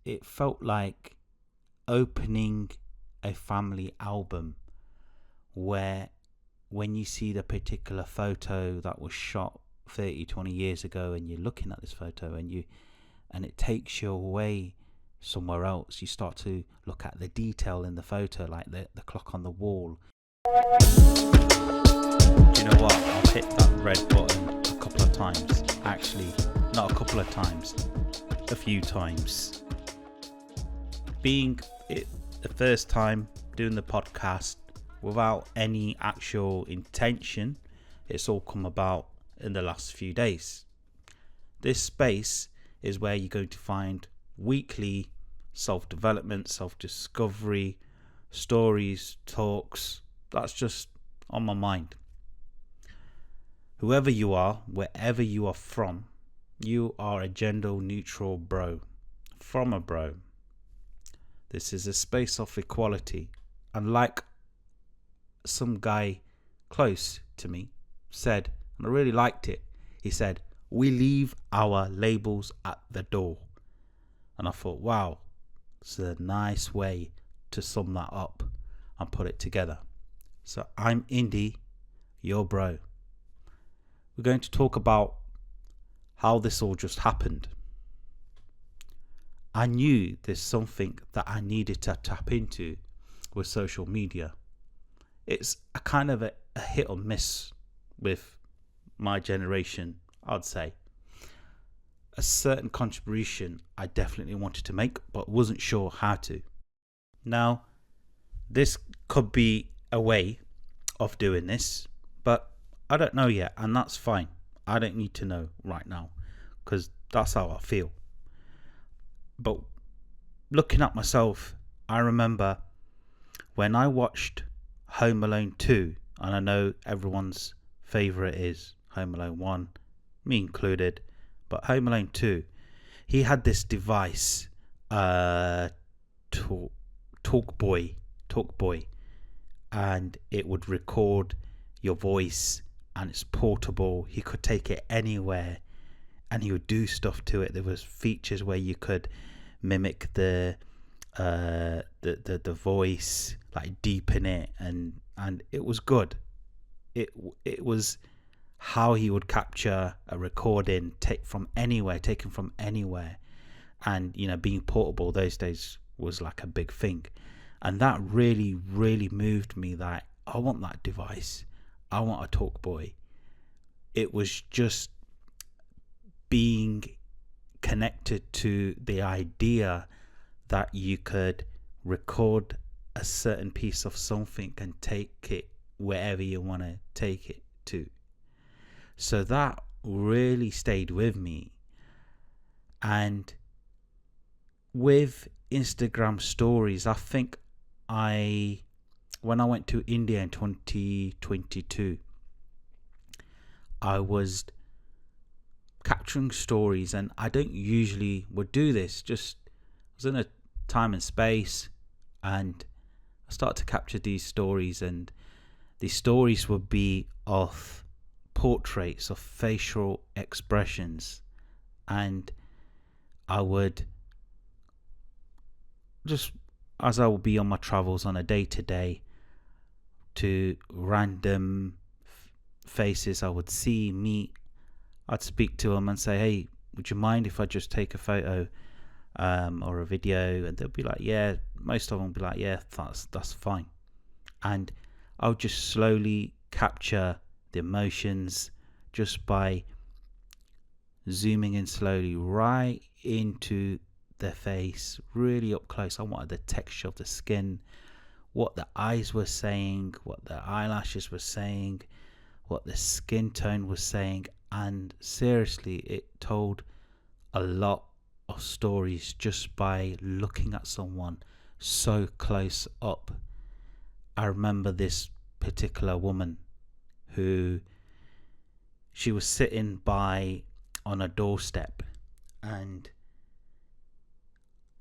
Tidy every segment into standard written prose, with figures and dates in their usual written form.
it felt like opening a family album where when you see the particular photo that was shot 30-20 years ago and you're looking at this photo and it takes you away somewhere else, you start to look at the detail in the photo, like the clock on the wall. Do you know what? I've hit that red button a couple of times. Actually, not a couple of times, a few times. Being it the first time doing the podcast without any actual intention, it's all come about in the last few days. This space is where you're going to find weekly self-development, self-discovery, stories, talks. That's just on my mind. Whoever you are, wherever you are from, you are a gender neutral bro from a bro. This is a space of equality, and like some guy close to me said, and I really liked it, he said, we leave our labels at the door. And I thought, wow, it's a nice way to sum that up and put it together. So I'm Indy, your bro. We're going to talk about how this all just happened. I knew there's something that I needed to tap into with social media. It's a kind of a hit or miss with my generation, I'd say. A certain contribution I definitely wanted to make, but wasn't sure how to. Now, this could be a way of doing this, but I don't know yet, and that's fine. I don't need to know right now, because that's how I feel. But looking at myself, I remember when I watched Home Alone 2, and I know everyone's favourite is Home Alone 1, me included, but Home Alone 2, he had this device, Talk Boy, and it would record your voice, and it's portable. He could take it anywhere, and he would do stuff to it. There was features where you could mimic the voice, like deepen it, and it was good. It was how he would capture a recording taken from anywhere, and being portable those days was like a big thing, and that really moved me. That I want that device. I want a Talk Boy. It was just being connected to the idea that you could record a certain piece of something and take it wherever you want to take it to. So that really stayed with me. And with Instagram stories, I think when I went to India in 2022, I was capturing stories, and I don't usually would do this. Just I was in a time and space, and I started to capture these stories, and these stories would be of portraits of facial expressions, and I would just, as I would be on my travels on a day-to-day, to random faces I would see, meet, I'd speak to them and say, hey, would you mind if I just take a photo or a video? And they'll be like, yeah. Most of them will be like, yeah, that's fine. And I'll just slowly capture the emotions just by zooming in slowly right into their face, really up close. I wanted the texture of the skin, what the eyes were saying, what the eyelashes were saying, what the skin tone was saying. And seriously, it told a lot of stories just by looking at someone so close up. I remember this particular woman who, she was sitting on a doorstep, and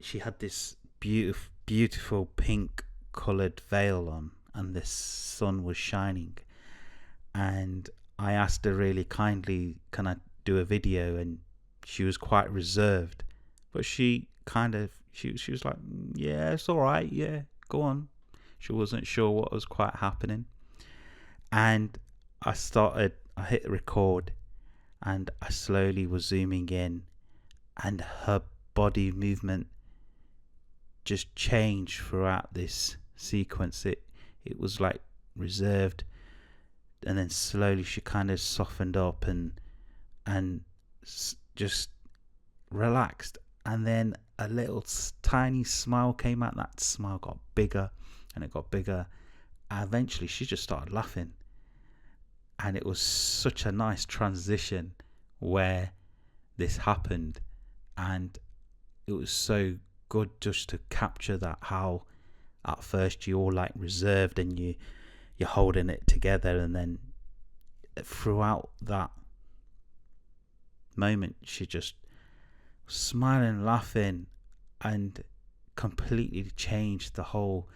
she had this beautiful pink coloured veil on, and the sun was shining. And I asked her really kindly, can I do a video? And she was quite reserved, but she kind of She was like, yeah, it's all right. Yeah, go on. She wasn't sure what was quite happening. And I hit record, and I slowly was zooming in, and her body movement just changed throughout this sequence. It was like reserved, and then slowly she kind of softened up and just relaxed, and then a little tiny smile came out. That smile got bigger, and it got bigger. Eventually she just started laughing, and it was such a nice transition where this happened, and it was so good just to capture that, how at first you're all like reserved and you're holding it together, and then throughout that moment she just smiling, laughing, and completely changed the whole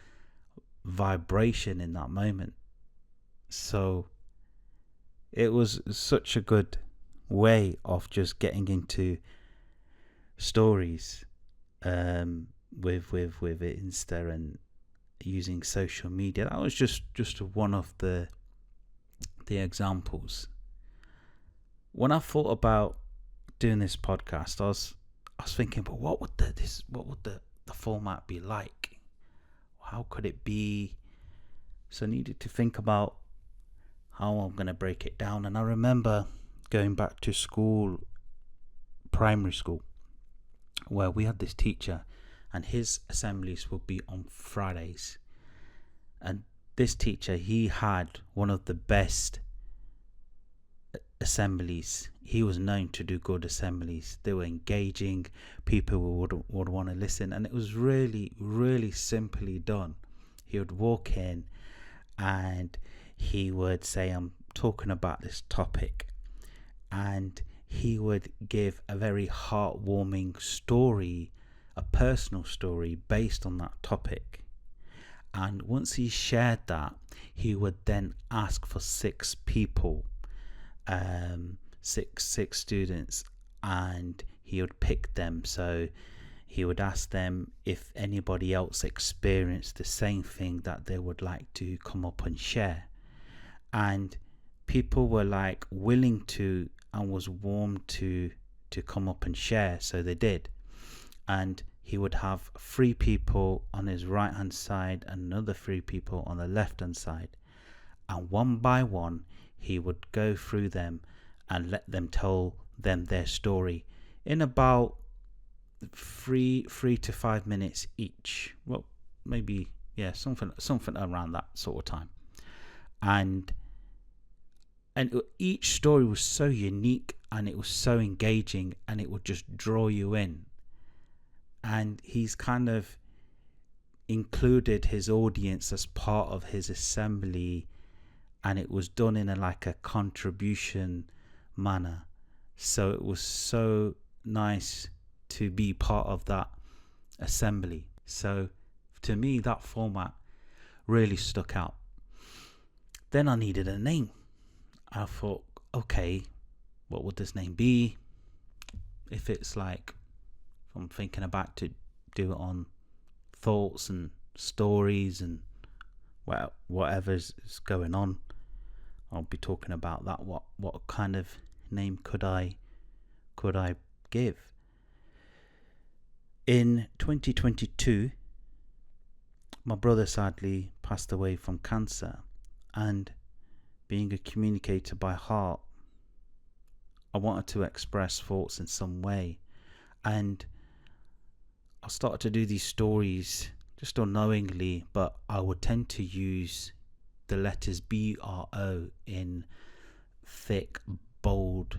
vibration in that moment. So it was such a good way of just getting into stories with Insta and using social media. That was just one of the examples. When I thought about doing this podcast, I was thinking, but what would the format be like? How could it be? So I needed to think about how I'm going to break it down. And I remember going back to school, primary school, where we had this teacher, and his assemblies would be on Fridays. And this teacher, he had one of the best assemblies. He was known to do good assemblies. They were engaging, people would want to listen, and it was really, really simply done. He would walk in and he would say, I'm talking about this topic, and he would give a very heartwarming story, a personal story based on that topic. And once he shared that, he would then ask for 6 people, six students, and he would pick them. So he would ask them if anybody else experienced the same thing that they would like to come up and share. And people were like willing to and was warm to come up and share, so they did. And he would have 3 people on his right hand side and another 3 people on the left hand side, and one by one he would go through them and let them tell them their story in about 3 to 5 minutes each. Well, maybe, yeah, something around that sort of time. And each story was so unique, and it was so engaging, and it would just draw you in. And he's kind of included his audience as part of his assembly, and it was done in a contribution manner. So it was so nice to be part of that assembly. So to me, that format really stuck out. Then I needed a name. I thought, okay, what would this name be? If it's like, if I'm thinking about to do it on thoughts and stories and whatever's going on, I'll be talking about that. What kind of name could I give? In 2022, my brother sadly passed away from cancer, and being a communicator by heart, I wanted to express thoughts in some way, and I started to do these stories just unknowingly, but I would tend to use the letters BRO in thick, bold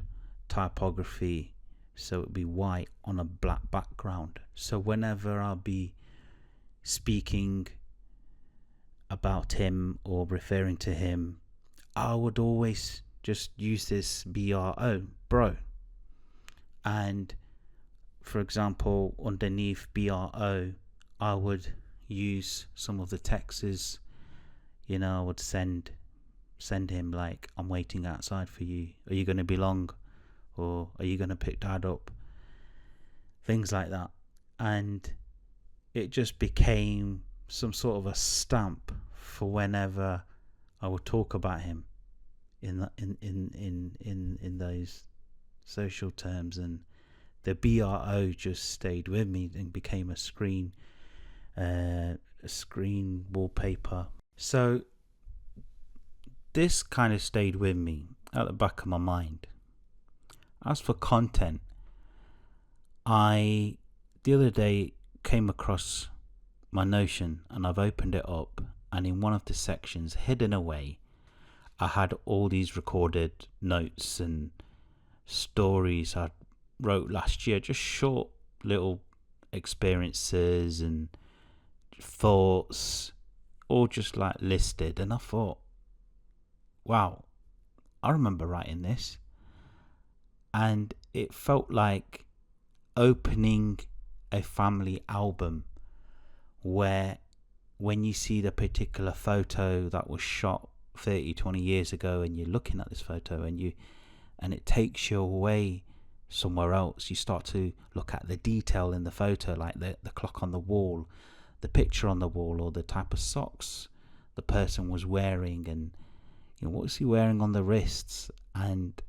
typography, so it would be white on a black background. So whenever I'll be speaking about him or referring to him, I would always just use this BRO, bro. And for example, underneath BRO, I would use some of the texts. I would send him like, I'm waiting outside for you. Are you going to be long? Or are you going to pick Dad up? Things like that. And it just became some sort of a stamp for whenever I would talk about him in those social terms, and the BRO just stayed with me and became a screen wallpaper. So this kind of stayed with me at the back of my mind. As for content, I the other day came across my Notion, and I've opened it up, and in one of the sections, hidden away, I had all these recorded notes and stories I wrote last year, just short little experiences and thoughts, all just like listed. And I thought, wow, I remember writing this. And it felt like opening a family album where when you see the particular photo that was shot 30-20 years ago, and you're looking at this photo and it takes you away somewhere else, you start to look at the detail in the photo, like the clock on the wall, the picture on the wall, or the type of socks the person was wearing, and what was he wearing on the wrists. And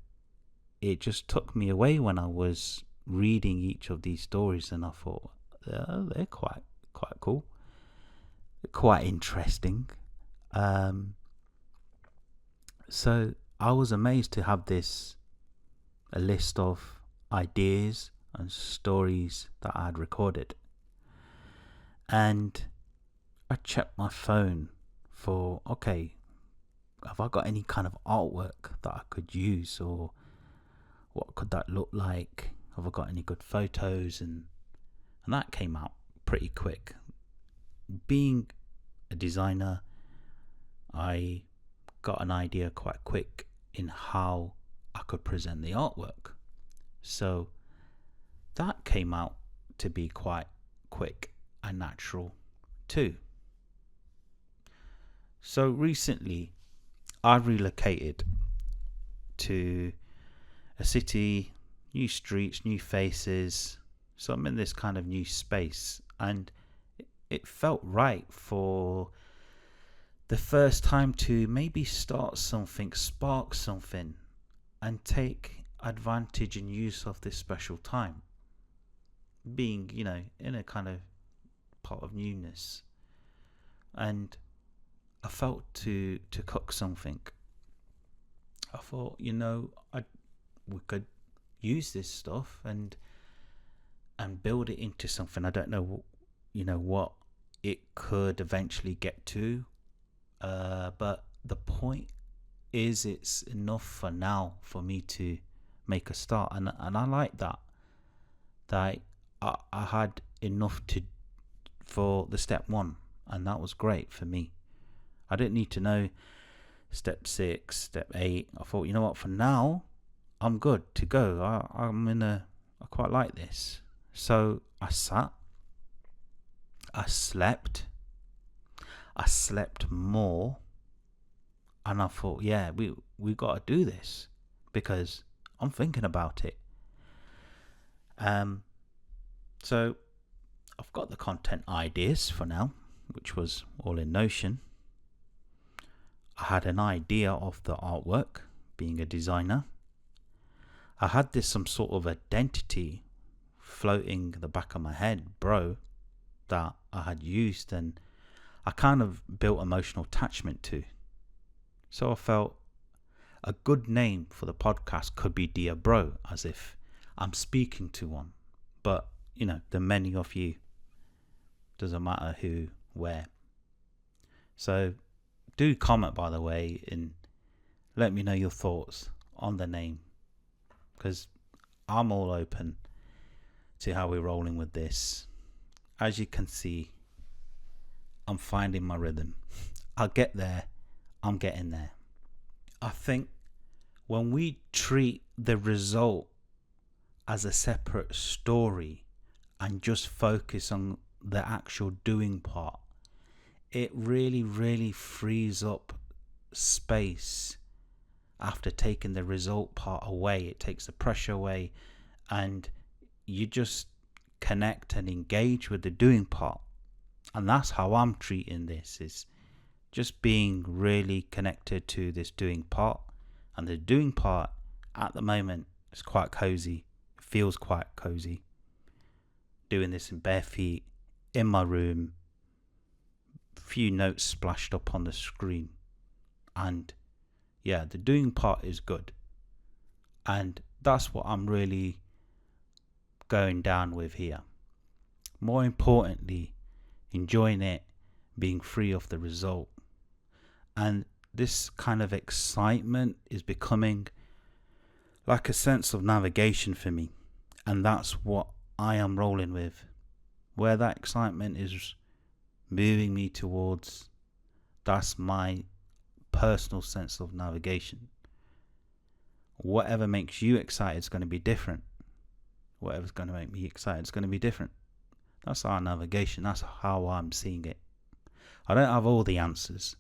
it just took me away when I was reading each of these stories, and I thought, they're quite cool, quite interesting. So I was amazed to have a list of ideas and stories that I had recorded. And I checked my phone for, okay, have I got any kind of artwork that I could use, or what could that look like? Have I got any good photos? And that came out pretty quick. Being a designer, I got an idea quite quick in how I could present the artwork. So that came out to be quite quick and natural too. So recently I relocated to a city, new streets, new faces. So I'm in this kind of new space, and it felt right for the first time to maybe start something, spark something, and take advantage and use of this special time. Being, in a kind of part of newness. And I felt to cook something. I thought, we could use this stuff and build it into something. I don't know, what it could eventually get to. But the point is, it's enough for now for me to make a start, and I like that I had enough for the step 1, and that was great for me. I didn't need to know step 6, step 8. I thought, you know what, for now I'm good to go. I quite like this. So I sat, I slept more, and I thought, yeah, we got to do this because I'm thinking about it. So I've got the content ideas for now, which was all in Notion. I had an idea of the artwork, being a designer. I had some sort of identity floating the back of my head, bro, that I had used, and I kind of built emotional attachment to. So I felt a good name for the podcast could be Dear Bro, as if I'm speaking to one. But, the many of you, doesn't matter who, where. So do comment, by the way, and let me know your thoughts on the name, because I'm all open to how we're rolling with this. As you can see, I'm finding my rhythm. I'll get there. I'm getting there. I think when we treat the result as a separate story and just focus on the actual doing part, it really, really frees up space. After taking the result part away, it takes the pressure away, and you just connect and engage with the doing part. And that's how I'm treating this, is just being really connected to this doing part. And the doing part at the moment is quite cozy. It feels quite cozy. Doing this in bare feet, in my room, few notes splashed up on the screen. And yeah, the doing part is good. And that's what I'm really going down with here. More importantly, enjoying it, being free of the result. And this kind of excitement is becoming like a sense of navigation for me. And that's what I am rolling with. Where that excitement is moving me towards, that's my personal sense of navigation. Whatever makes you excited is going to be different. Whatever's going to make me excited is going to be different. That's our navigation. That's how I'm seeing it. I don't have all the answers,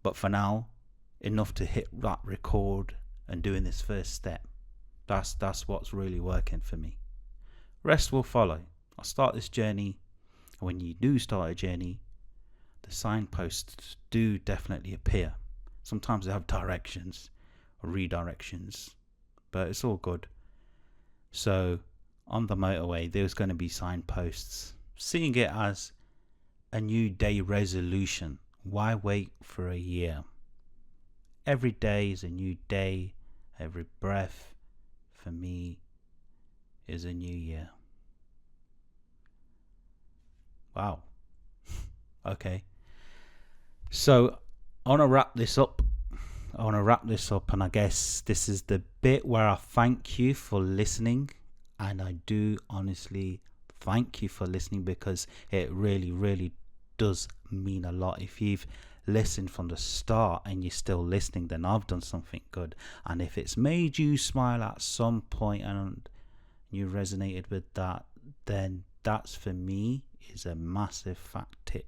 but for now, enough to hit that record and doing this first step. That's what's really working for me. Rest will follow. I'll start this journey. When you do start a journey, the signposts do definitely appear. Sometimes they have directions or redirections, but it's all good. So on the motorway, there's going to be signposts. Seeing it as a new day resolution. Why wait for a year? Every day is a new day. Every breath for me is a new year. Wow. Okay. So I want to wrap this up. And I guess this is the bit where I thank you for listening. And I do honestly thank you for listening, because it really, really does mean a lot. If you've listened from the start and you're still listening, then I've done something good. And if it's made you smile at some point and you resonated with that, then that's, for me, is a massive fat tick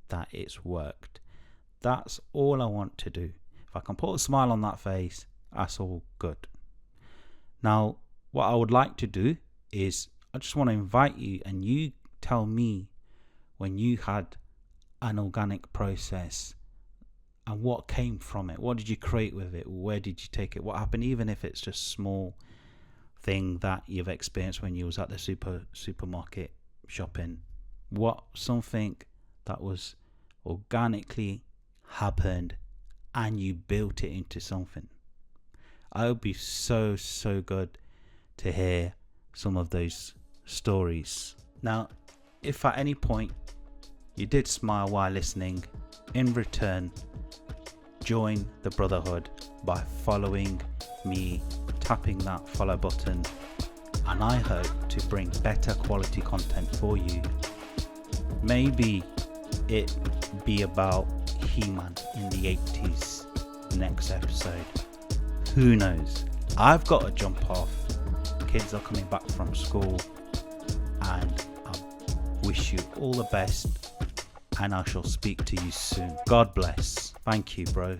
that it's worked. That's all I want to do. If I can put a smile on that face, that's all good. Now, what I would like to do is, I just want to invite you, and you tell me when you had an organic process and what came from it. What did you create with it? Where did you take it? What happened? Even if it's just small thing that you've experienced when you was at the supermarket shopping. What something that was organically happened and you built it into something. I would be so good to hear some of those stories. Now, if at any point you did smile while listening, in return, join the Brotherhood by following me, tapping that follow button, and I hope to bring better quality content for you. Maybe it be about He-Man in the 80s next episode. Who knows? I've got to jump off. Kids are coming back from school, and I wish you all the best, and I shall speak to you soon. God bless. Thank you, bro.